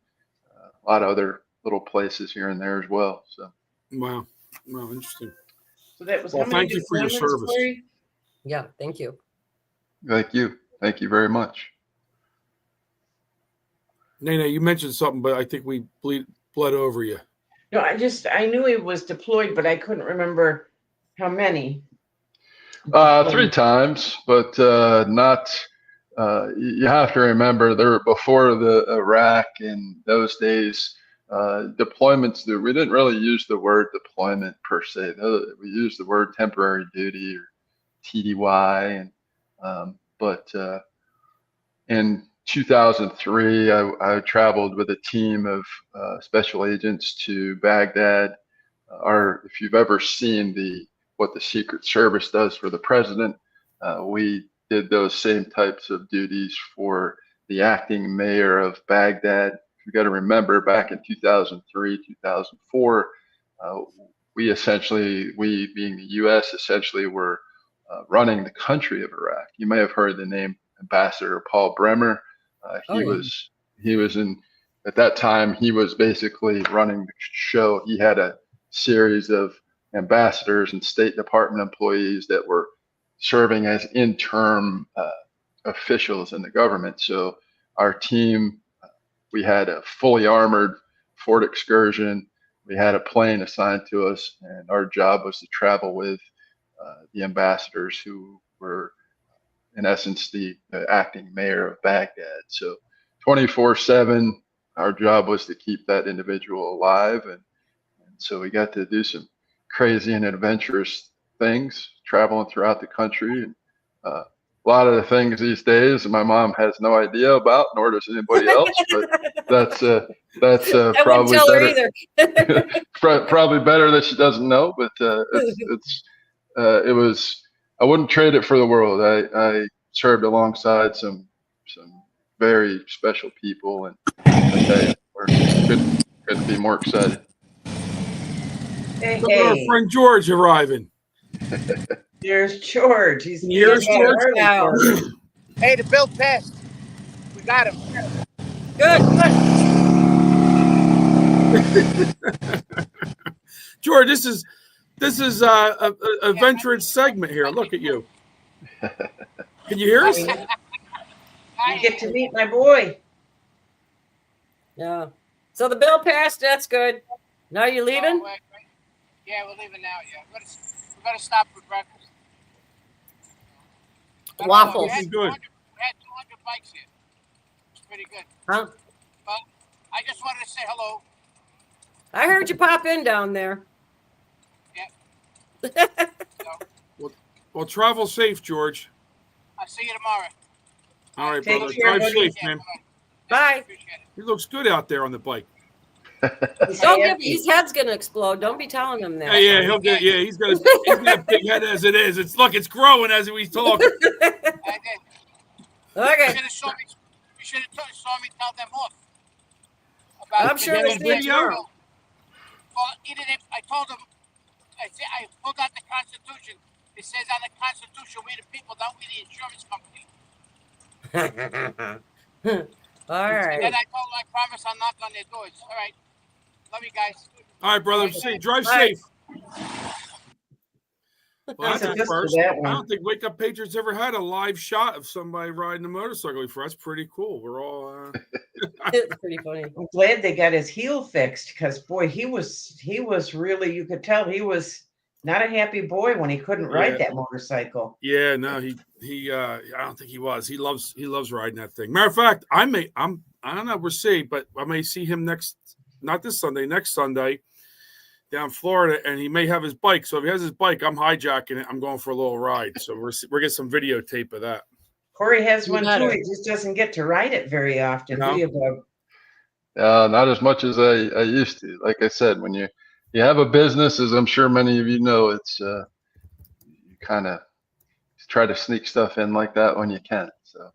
a lot of other little places here and there as well. So Wow, interesting. So that was Well, how many thank you for your deployments, service. Corey? Yeah, thank you. thank you very much. Rennae, you mentioned something, but I think we bled over you. No, I knew he was deployed, but I couldn't remember how many. 3 times, but not. You have to remember, there were before the Iraq in those days. Deployments. We didn't really use the word deployment per se. We used the word temporary duty or TDY, but in 2003, I traveled with a team of special agents to Baghdad. If you've ever seen what the Secret Service does for the president, we did those same types of duties for the acting mayor of Baghdad. You got to remember, back in 2003, 2004, we being the U.S., essentially were running the country of Iraq. You may have heard the name Ambassador Paul Bremer. He was at that time, he was basically running the show. He had a series of ambassadors and State Department employees that were serving as interim officials in the government. So our team, we had a fully armored Ford Excursion. We had a plane assigned to us, and our job was to travel with the ambassadors who were, in essence, the acting mayor of Baghdad. So 24/7, our job was to keep that individual alive. And so we got to do some crazy and adventurous things, traveling throughout the country. And a lot of the things these days my mom has no idea about, nor does anybody else. But that's probably better. Probably better that she doesn't know. But it was. I wouldn't trade it for the world. I served alongside some very special people, and I couldn't be more excited. Hey, Look at our friend George arriving. There's George. He's Here's George now. Hey, the bill passed. We got him. Good. George, this is a veteran segment here. Look at you. Can you hear us? You get to meet my boy. Yeah. So the bill passed. That's good. Now you leaving? Yeah, we're leaving now. Yeah, we're gonna stop for breakfast. Waffles. We had 200 bikes here. It's pretty good. Huh? But I just wanted to say hello. I heard you pop in down there. Yeah. Well, travel safe, George. I'll see you tomorrow. All right, Take brother. care, Drive buddy. safe, man. Bye. Appreciate it. He looks good out there on the bike. His head's gonna explode. Don't be telling him that. Yeah, he'll get. Yeah, he's got a big head as it is. It's growing as we talk. I did. Okay. You should have saw me tell them off. I'm sure it's they video. will. Well, I told them. I pulled out the Constitution. It says on the Constitution, we the people, not we the insurance company. All right. Then I told them I promise I'll knock on their doors. All right. Love you guys. All right, brother. Drive safe. Well, that's a first. I don't think Wake Up Patriots ever had a live shot of somebody riding a motorcycle before. That's pretty cool. We're all. It's pretty funny. I'm glad they got his heel fixed because, boy, he was really, you could tell he was not a happy boy when he couldn't ride that motorcycle. Yeah, no, he I don't think he was. He loves riding that thing. Matter of fact, I don't know, we'll see, but I may see him next Sunday down Florida, and he may have his bike. So if he has his bike, I'm hijacking it. I'm going for a little ride. So we're getting some videotape of that. Corey has one too. He just doesn't get to ride it very often. No. Not as much as I used to. Like I said, when you have a business, as I'm sure many of you know, it's you kind of try to sneak stuff in like that when you can. So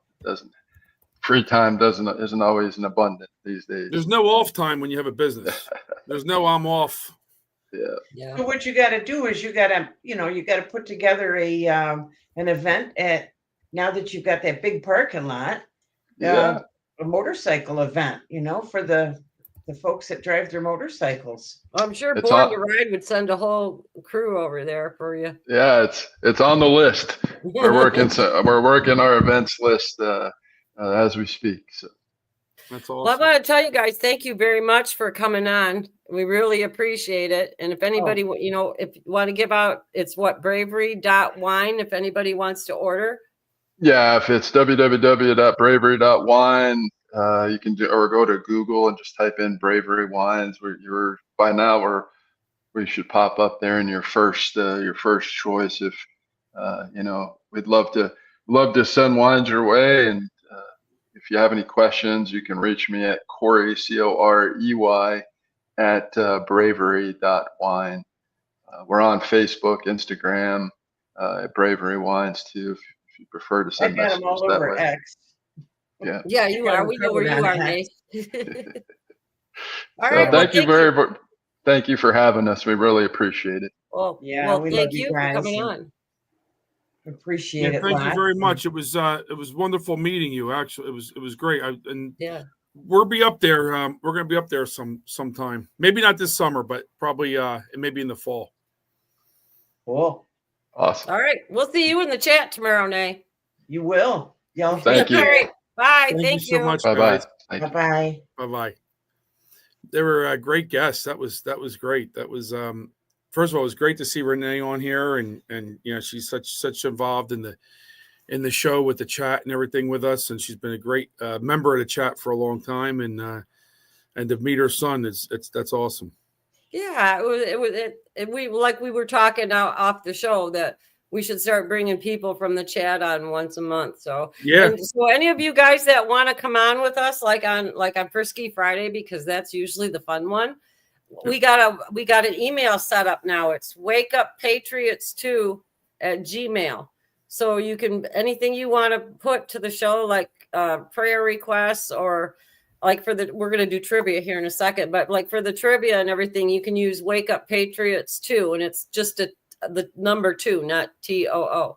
free time isn't always an abundant these days. There's no off time when you have a business. There's no I'm off. Yeah. So what you got to do is you got to put together an event now that you've got that big parking lot, Yeah. a motorcycle event, for the folks that drive their motorcycles. I'm sure It's Born on- to Ride would send a whole crew over there for you. Yeah, it's on the list. We're working our events list as we speak. So That's Well, I awesome. want to tell you guys, thank you very much for coming on. We really appreciate it. And if anybody, if you want to give out, it's bravery.wine. If anybody wants to order. yeah, if it's www.bravery.wine, you can do, or go to Google and just type in Bravery Wines. We should pop up there in your first choice. If we'd love to send wines your way. And if you have any questions, you can reach me at Corey, Corey at bravery.wine. We're on Facebook, Instagram, at Bravery Wines too, if you prefer to I send got them messages all that over way. X. Yeah. Yeah, you got are. them We know where covered you on are, X. Nate. All So right. Well, thank you for having us. We really appreciate it. Well, Yeah, we love thank you you for guys coming and on. Appreciate it. Thank you very lots. much. It was wonderful meeting you. Actually, it was great. Yeah. We'll be up there. We're going to be up there sometime. Maybe not this summer, but probably maybe in the fall. Cool. Awesome. All right. We'll see you in the chat tomorrow, Nay. You will. Y'all Thank you. All right. Bye. Thank you so much, Bye-bye. guys. Thank you. Bye-bye. Bye-bye. They were great guests. That was great. That was first of all, it was great to see Rennae on here, and she's such involved in the show with the chat and everything with us, and she's been a great member of the chat for a long time, and to meet her son that's awesome. Yeah, we like we were talking out off the show that we should start bringing people from the chat on once a month. So yeah. And so any of you guys that want to come on with us, like on Frisky Friday, because that's usually the fun one. We got an email set up now. It's wakeuppatriots2@gmail. So you can anything you want to put to the show, like prayer requests, or like we're going to do trivia here in a second, but like for the trivia and everything, you can use Wake Up Patriots 2, and it's just the number 2, not TOO.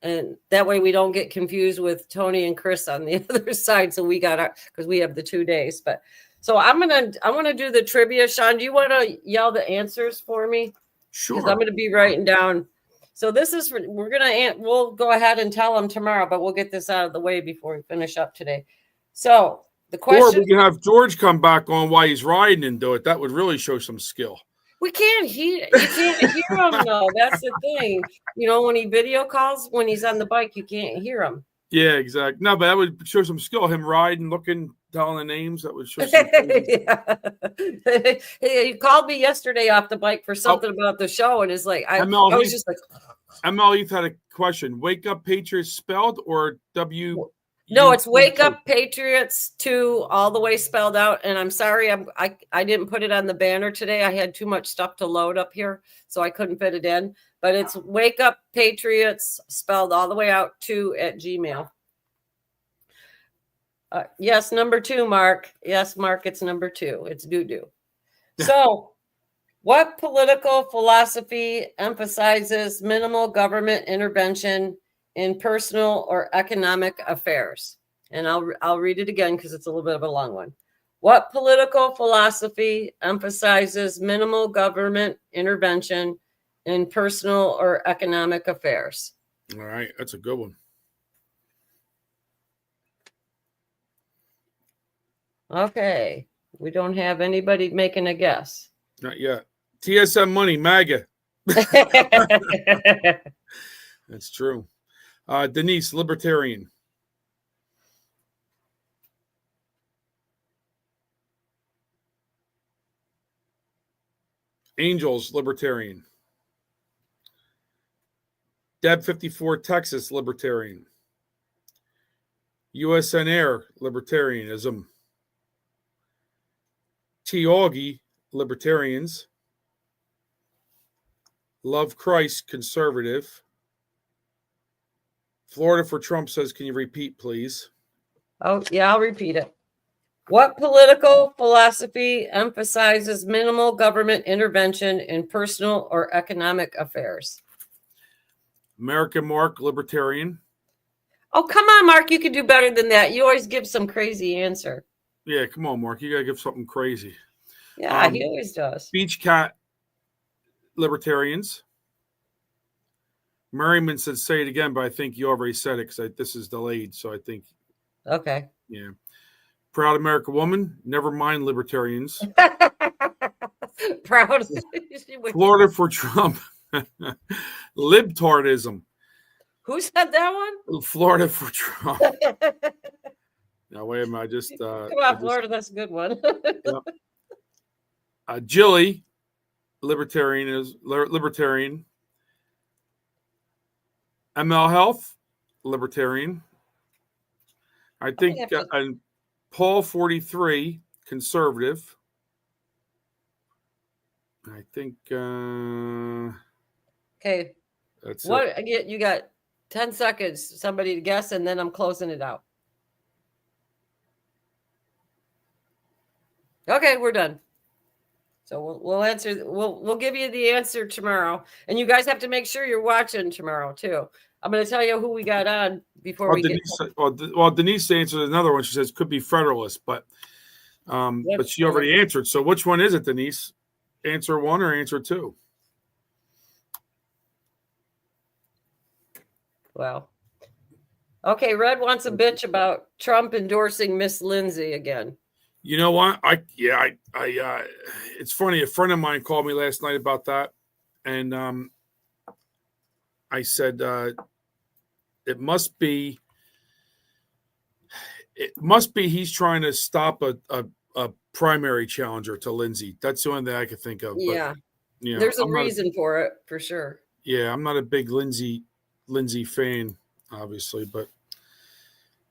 And that way we don't get confused with Tony and Chris on the other side. So because we have the 2 days, but so I want to do the trivia. Sean, do you want to yell the answers for me? Sure. Because I'm going to be writing down. So this is we'll go ahead and tell them tomorrow, but we'll get this out of the way before we finish up today. So the question, or we can have George come back on while he's riding and do it. That would really show some skill. You can't hear him though. That's the thing. When he video calls when he's on the bike, you can't hear him. Yeah, exactly. No, but that would show some skill. Him riding, looking, telling the names. That would show some He called me yesterday off the bike for something about the show, and it's like I was just like, ML Heath had a question. Wake Up Patriots spelled or W? No, it's Wake Up Patriots 2 all the way spelled out. And I'm sorry, I didn't put it on the banner today. I had too much stuff to load up here, so I couldn't fit it in. But it's Wake Up Patriots spelled all the way out 2@gmail. Yes, number 2, Mark. Yes, Mark, it's number 2. It's doo-doo. So what political philosophy emphasizes minimal government intervention in personal or economic affairs? And I'll read it again because it's a little bit of a long one. What political philosophy emphasizes minimal government intervention in personal or economic affairs? All right, that's a good one. Okay, we don't have anybody making a guess. Not yet. TSM Money, MAGA. That's true. Denise, Libertarian. Angels, Libertarian. Deb 54, Texas, Libertarian. USN Air, Libertarianism. T. Augie, Libertarians. Love Christ, Conservative. Florida for Trump says, can you repeat, please? Oh, yeah, I'll repeat it. What political philosophy emphasizes minimal government intervention in personal or economic affairs? American Mark, libertarian. Oh, come on, Mark. You can do better than that. You always give some crazy answer. Yeah, come on, Mark. You got to give something crazy. Yeah, he always does. Beach cat, libertarians. Merriman said, say it again, but I think you already said it because this is delayed. So I think. Okay. Yeah. Proud American woman. Never mind libertarians. Proud. Florida for Trump. Libtardism. Who said that one? Florida for Trump. Now, wait a minute. I just. Come on, Florida. That's a good one. Yep. Jilly, libertarian. ML Health, libertarian. I think Paul 43, conservative. I think. Okay. That's what? it. You got 10 seconds. Somebody to guess, and then I'm closing it out. Okay, we're done. So we'll answer. We'll give you the answer tomorrow, and you guys have to make sure you're watching tomorrow too. I'm going to tell you who we got on before we Denise, get. Well, Denise answered another one. She says could be Federalist, but she already answered. So which one is it, Denise? Answer 1 or answer 2? Well, okay. Red wants a bitch about Trump endorsing Miss Lindsay again. You know what? It's funny. A friend of mine called me last night about that, and I said it must be he's trying to stop a primary challenger to Lindsay. That's the only thing I could think of. Yeah, but, there's a reason for it for sure. Yeah, I'm not a big Lindsay fan, obviously, but.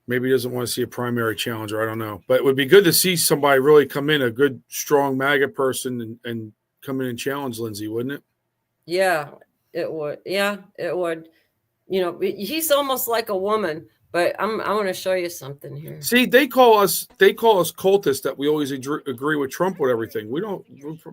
Maybe he doesn't want to see a primary challenger. I don't know. But it would be good to see somebody really come in, a good, strong MAGA person, and come in and challenge Lindsay, wouldn't it? Yeah, it would. Yeah, it would. You know, he's almost like a woman. But I want to show you something here. See, they call us cultists that we always agree with Trump with everything. We don't.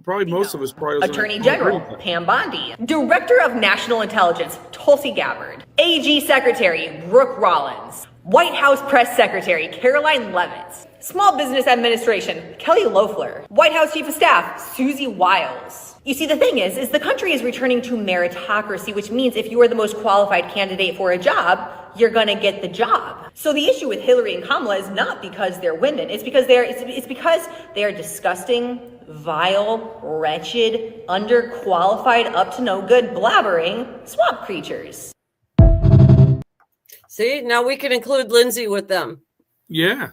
Probably most of us probably. Attorney General Pam Bondi, Director of National Intelligence Tulsi Gabbard, AG Secretary Brooke Rollins, White House Press Secretary Caroline Leavitt, Small Business Administration Kelly Loeffler, White House Chief of Staff Susie Wiles. You see, the thing is the country is returning to meritocracy, which means if you are the most qualified candidate for a job, you're gonna get the job. So the issue with Hillary and Kamala is not because they're women. It's because they are disgusting, vile, wretched, underqualified, up to no good, blabbering swamp creatures. See, now we can include Lindsay with them. Yeah.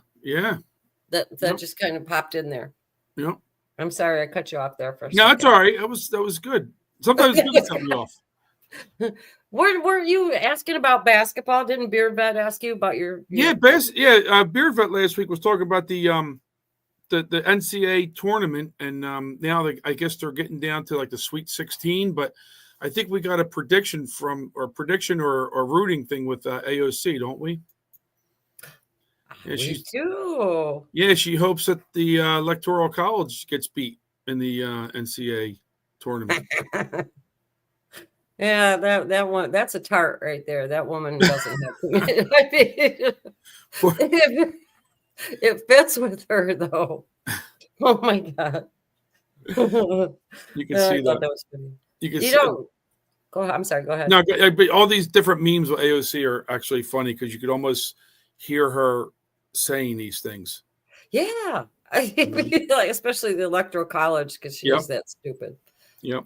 That just kind of popped in there. Yep. I'm sorry I cut you off there for a second. No, that's all right. That was good. Sometimes it's good to cut me off. Were you asking about basketball? Didn't Beard Vet ask you about your Beard Vet last week was talking about the NCAA tournament, and now I guess they're getting down to like the Sweet 16. But I think we got a prediction or rooting thing with AOC, don't we? Yeah, we do. Yeah, she hopes that the Electoral College gets beat in the NCAA tournament. Yeah, that one, that's a tart right there. That woman doesn't have to. I mean, it fits with her though. Oh my god. You can see that. Was funny. You don't go ahead. I'm sorry, go ahead. No, but all these different memes with AOC are actually funny because you could almost hear her saying these things. Yeah. Like, especially the Electoral College because she was that stupid. Yep.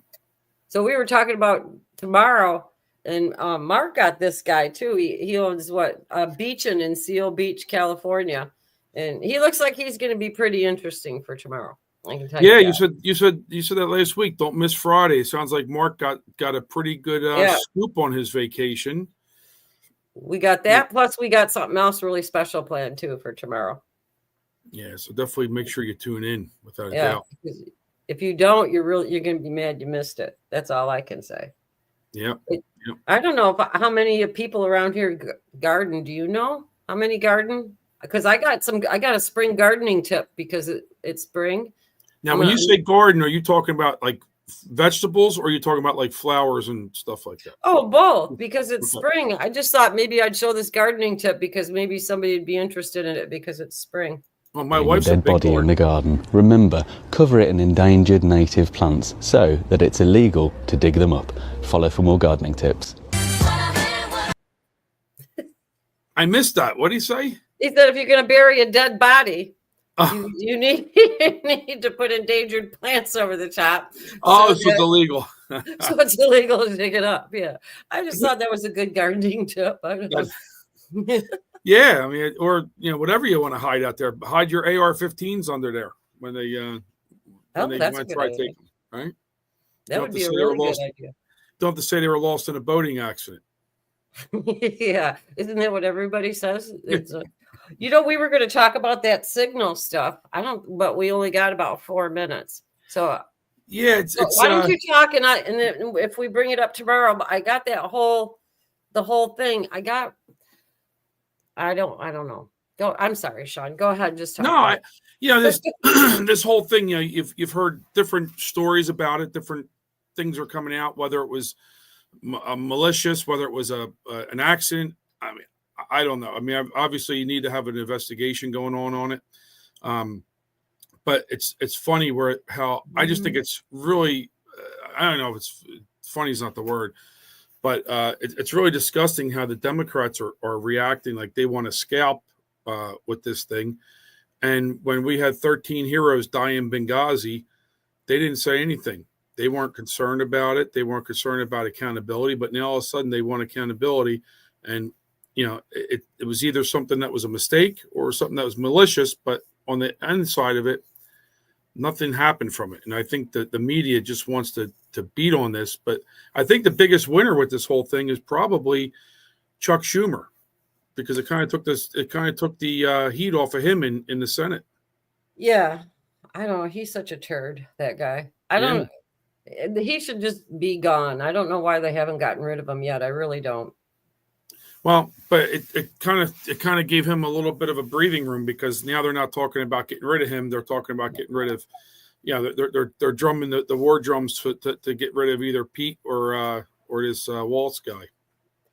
So we were talking about tomorrow, and Mark got this guy too. He owns Beachin in Seal Beach, California, and he looks like he's going to be pretty interesting for tomorrow. I can tell you. Yeah, you said that last week. Don't miss Friday. It sounds like Mark got a pretty good scoop on his vacation. We got that. Plus, we got something else really special planned too for tomorrow. Yeah, so definitely make sure you tune in without a doubt. If you don't, you're going to be mad you missed it. That's all I can say. Yeah. I don't know how many people around here garden. Do you know how many garden? because I got a spring gardening tip because it's spring. Now, when you say garden, are you talking about like vegetables, or are you talking about like flowers and stuff like that? Oh, both, because it's spring. I just thought maybe I'd show this gardening tip because maybe somebody would be interested in it because it's spring. Well, my wife's a a dead big body in gardener. the garden. Remember, cover it in endangered native plants so that it's illegal to dig them up. Follow for more gardening tips. I missed that. What did he say? He said if you're going to bury a dead body, Oh, you need to put endangered plants over the top. so it's illegal. So it's illegal to dig it up. Yeah. I just thought that was a good gardening tip. I don't know. Yeah, I mean, or whatever you want to hide out there, hide your AR-15s under there when they want to try to take them. Right? That would be a really good idea. Don't have to say they were lost in a boating accident. Yeah, isn't that what everybody says? We were going to talk about that signal stuff. But we only got about 4 minutes. So yeah, why don't you talk and if we bring it up tomorrow, I got the whole thing. I don't know. I'm sorry, Sean. Go ahead and just talk. No, this this whole thing. You've heard different stories about it. Different things are coming out. Whether it was malicious, whether it was an accident. I mean, I don't know. I mean, obviously, you need to have an investigation going on it. But it's funny how I just think it's really. I don't know if it's funny is not the word. But it's really disgusting how the Democrats are reacting like they want to scalp with this thing. And when we had 13 heroes die in Benghazi, they didn't say anything. They weren't concerned about it. They weren't concerned about accountability. But now all of a sudden they want accountability. And, it was either something that was a mistake or something that was malicious. But on the end side of it, nothing happened from it. And I think that the media just wants to beat on this. But I think the biggest winner with this whole thing is probably Chuck Schumer, because it kind of took the heat off of him in the Senate. Yeah. I don't know. He's such a turd, that guy. He should just be gone. I don't know why they haven't gotten rid of him yet. I really don't. Well, but it kind of gave him a little bit of a breathing room, because now they're not talking about getting rid of him. They're talking about getting rid of, they're drumming the war drums to get rid of either Pete or this Waltz guy.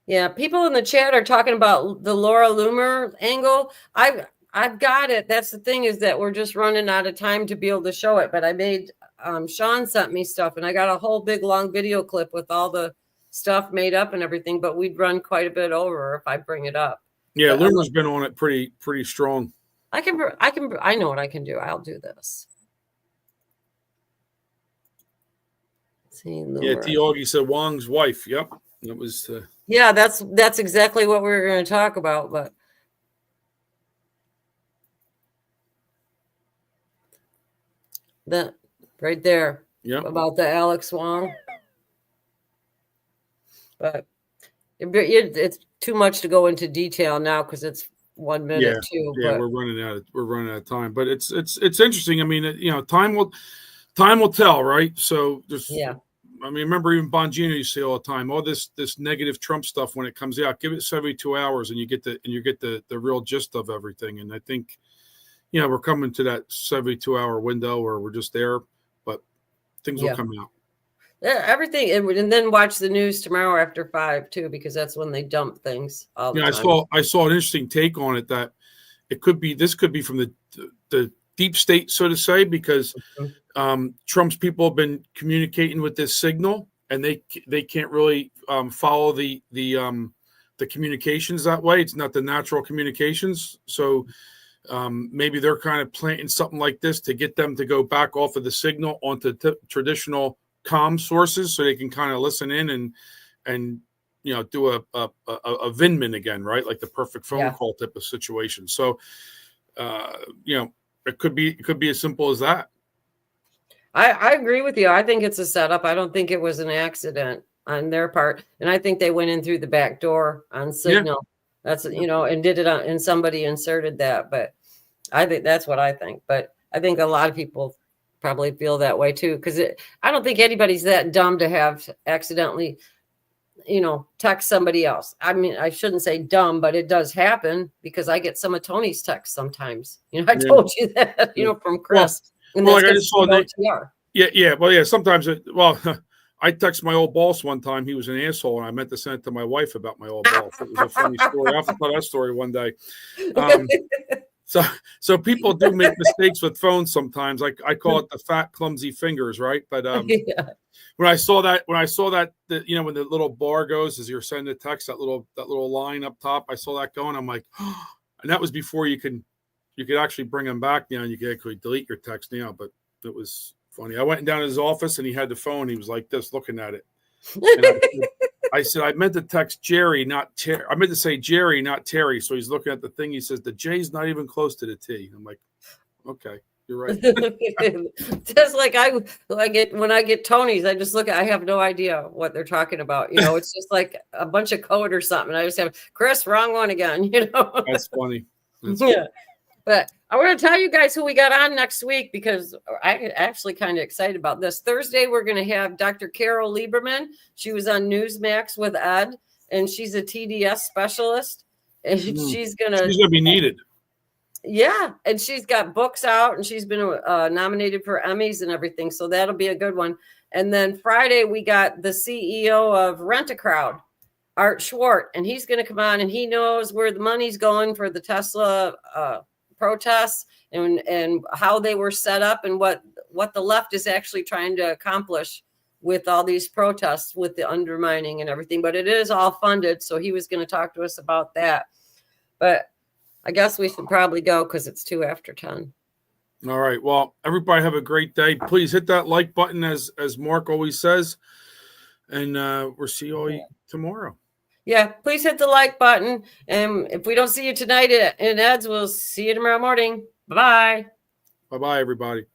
Yeah, people in the chat are talking about the Laura Loomer angle. I've got it. That's the thing, is that we're just running out of time to be able to show it. But I made Sean sent me stuff, and I got a whole big long video clip with all the stuff made up and everything. But we'd run quite a bit over if I bring it up. Yeah, Loomer's been on it pretty strong. I know what I can do. I'll do this. Yeah, T. Augie said Wong's wife. Yep, it was. Yeah, that's exactly what we were going to talk about. But that right there, about the Alex Wong. But it's too much to go into detail now because it's 1 minute too. Yeah, but we're running out of time. But it's interesting. I mean, time will tell, right? So I mean, remember even Bongino used to say all the time, all this negative Trump stuff, when it comes out, give it 72 hours and you get the real gist of everything. And I think, we're coming to that 72-hour window where we're just there, but things will come out. Everything, and then watch the news tomorrow after 5 too, because that's when they dump things all the time. I saw an interesting take on it, that this could be from the deep state, so to say, because Trump's people have been communicating with this signal, and they can't really follow the communications that way. It's not the natural communications. So maybe they're kind of planting something like this to get them to go back off of the signal onto traditional comm sources, so they can kind of listen in and do a Vindman again, right? Like the perfect phone call type of situation. So it could be as simple as that. I agree with you. I think it's a setup. I don't think it was an accident on their part, and I think they went in through the back door on signal. That's and did it and somebody inserted that. But I think that's what I think. But I think a lot of people probably feel that way too, because I don't think anybody's that dumb to have accidentally text somebody else. I mean, I shouldn't say dumb, but it does happen because I get some of Tony's texts sometimes. I told you that, from Chris. Well, like I just saw yeah. Sometimes I text my old boss one time. He was an asshole, and I meant to send it to my wife about my old boss. It was a funny story. I'll have to tell that story one day. So people do make mistakes with phones sometimes. I call it the fat, clumsy fingers, right? But when I saw that, when the little bar goes as you're sending the text, that little line up top, I saw that going. I'm like, and that was before you could actually bring them back now, and you could actually delete your text now. But it was funny. I went down to his office, and he had the phone. He was like this, looking at it. And I said, I meant to text Jerry, not Terry. I meant to say Jerry, not Terry. So he's looking at the thing. He says, the J's not even close to the T. I'm like, okay, you're right. Just like when I get Tony's, I just look at, I have no idea what they're talking about. It's just like a bunch of code or something. I just have, Chris, wrong one again, That's funny. Yeah. But I want to tell you guys who we got on next week, because I'm actually kind of excited about this. Thursday, we're going to have Dr. Carol Lieberman. She was on Newsmax with Ed, and she's a TDS specialist. And she's going to be needed. Yeah. And she's got books out, and she's been nominated for Emmys and everything. So that'll be a good one. And then Friday, we got the CEO of Rent-A-Crowd, Art Schwartz, and he's going to come on, and he knows where the money's going for the Tesla protests and how they were set up and what the left is actually trying to accomplish with all these protests, with the undermining and everything. But it is all funded, so he was going to talk to us about that. But I guess we should probably go because it's 2 after 10. All right. Well, everybody have a great day. Please hit that like button, as Mark always says, and we'll see you all tomorrow. Yeah, please hit the like button. And if we don't see you tonight in Ed's, we'll see you tomorrow morning. Bye-bye. Bye-bye, everybody.